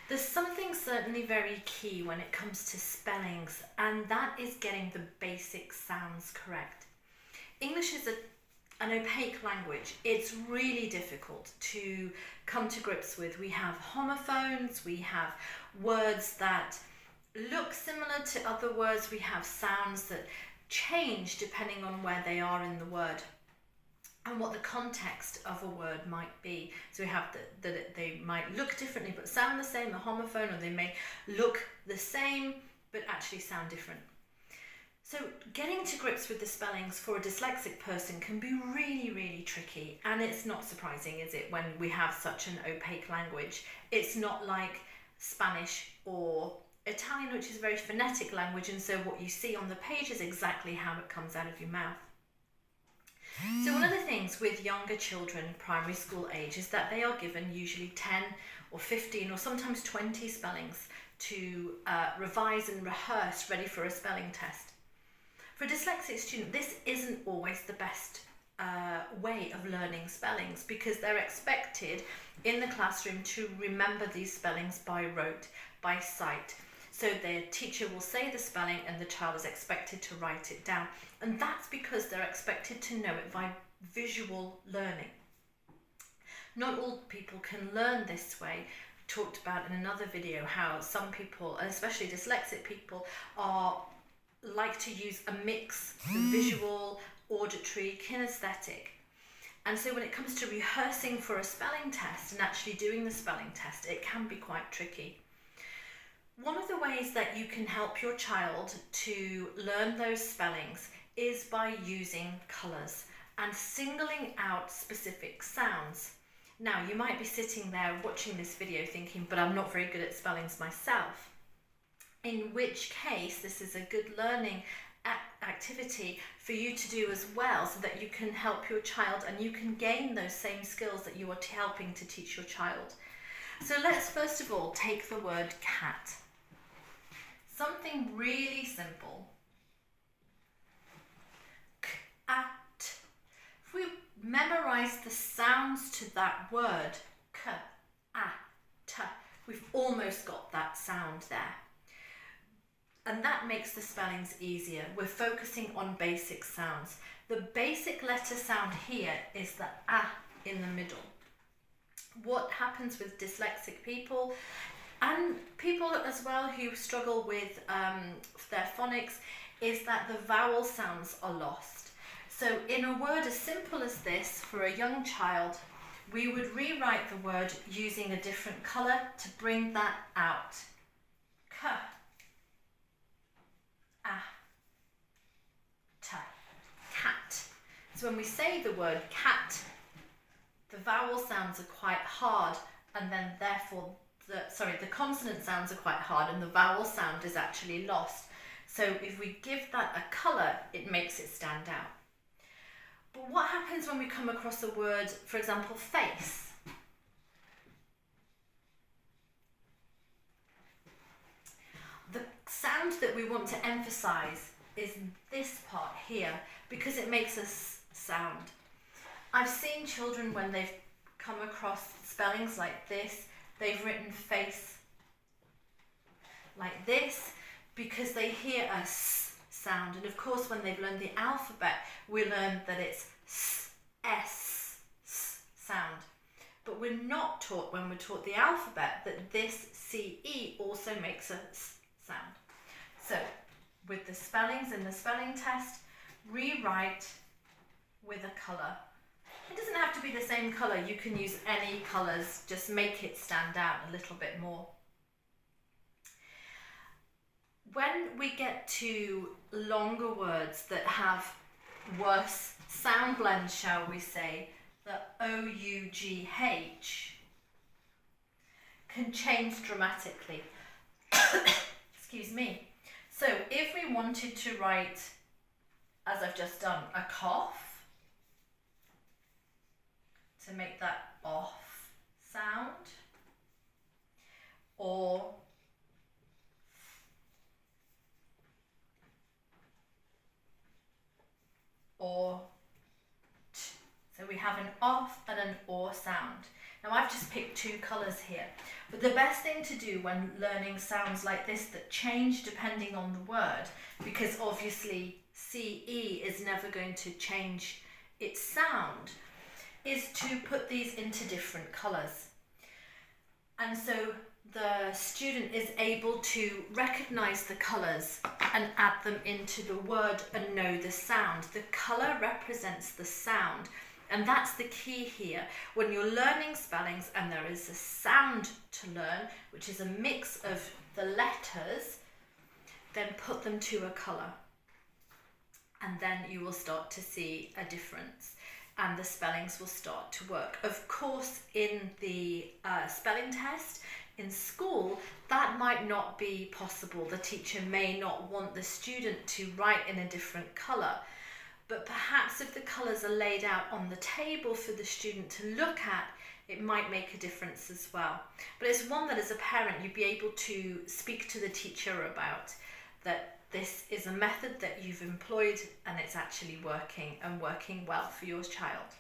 There's something certainly very key when it comes to spellings, and that is getting the basic sounds correct. English is an opaque language. It's really difficult to come to grips with. We have homophones, we have words that look similar to other words, we have sounds that change depending on where they are in the word and what the context of a word might be. So we have that they might look differently but sound the same, a homophone, or they may look the same but actually sound different. So getting to grips with the spellings for a dyslexic person can be really, really tricky, and it's not surprising, is it, when we have such an opaque language. It's not like Spanish or Italian, which is a very phonetic language, and so what you see on the page is exactly how it comes out of your mouth. So one of the things with younger children, primary school age, is that they are given usually 10 or 15 or sometimes 20 spellings to revise and rehearse ready for a spelling test. For a dyslexic student, this isn't always the best way of learning spellings, because they're expected in the classroom to remember these spellings by rote, by sight. So their teacher will say the spelling and the child is expected to write it down. And that's because they're expected to know it by visual learning. Not all people can learn this way. We talked about in another video how some people, especially dyslexic people, like to use a mix of visual, auditory, kinesthetic. And so when it comes to rehearsing for a spelling test and actually doing the spelling test, it can be quite tricky. One of the ways that you can help your child to learn those spellings is by using colours and singling out specific sounds. Now, you might be sitting there watching this video thinking, but I'm not very good at spellings myself. In which case, this is a good learning activity for you to do as well, so that you can help your child and you can gain those same skills that you are helping to teach your child. So let's first of all take the word cat. Something really simple. Cat. If we memorize the sounds to that word, k, a, t, we've almost got that sound there. And that makes the spellings easier. We're focusing on basic sounds. The basic letter sound here is the a in the middle. What happens with dyslexic people and people as well who struggle with their phonics is that the vowel sounds are lost. So in a word as simple as this, for a young child, we would rewrite the word using a different colour to bring that out. K, a, t, cat. So when we say the word cat, the vowel sounds are quite hard, and then therefore the consonant sounds are quite hard and the vowel sound is actually lost. So if we give that a colour, it makes it stand out. But what happens when we come across a word, for example, face? The sound that we want to emphasise is this part here, because it makes us sound. I've seen children when they've come across spellings like this, they've written face like this because they hear a s sound. And of course, when they've learned the alphabet, we learn that it's s sound. But we're not taught, when we're taught the alphabet, that this ce also makes a s sound. So with the spellings in the spelling test, rewrite with a colour. It doesn't have to be the same colour, you can use any colours, just make it stand out a little bit more. When we get to longer words that have worse sound blends, shall we say, the O-U-G-H can change dramatically. Excuse me. So if we wanted to write, as I've just done, a cough, to make that off sound, or t. So we have an off and an or sound. Now I've just picked two colours here, but the best thing to do when learning sounds like this that change depending on the word, because obviously CE is never going to change its sound, is to put these into different colours. And so the student is able to recognise the colours and add them into the word and know the sound. The colour represents the sound, and that's the key here. When you're learning spellings and there is a sound to learn, which is a mix of the letters, then put them to a colour. And then you will start to see a difference and the spellings will start to work. Of course, in the spelling test in school, that might not be possible. The teacher may not want the student to write in a different colour, but perhaps if the colours are laid out on the table for the student to look at, it might make a difference as well. But it's one that as a parent you'd be able to speak to the teacher about, that this is a method that you've employed and it's actually working and working well for your child.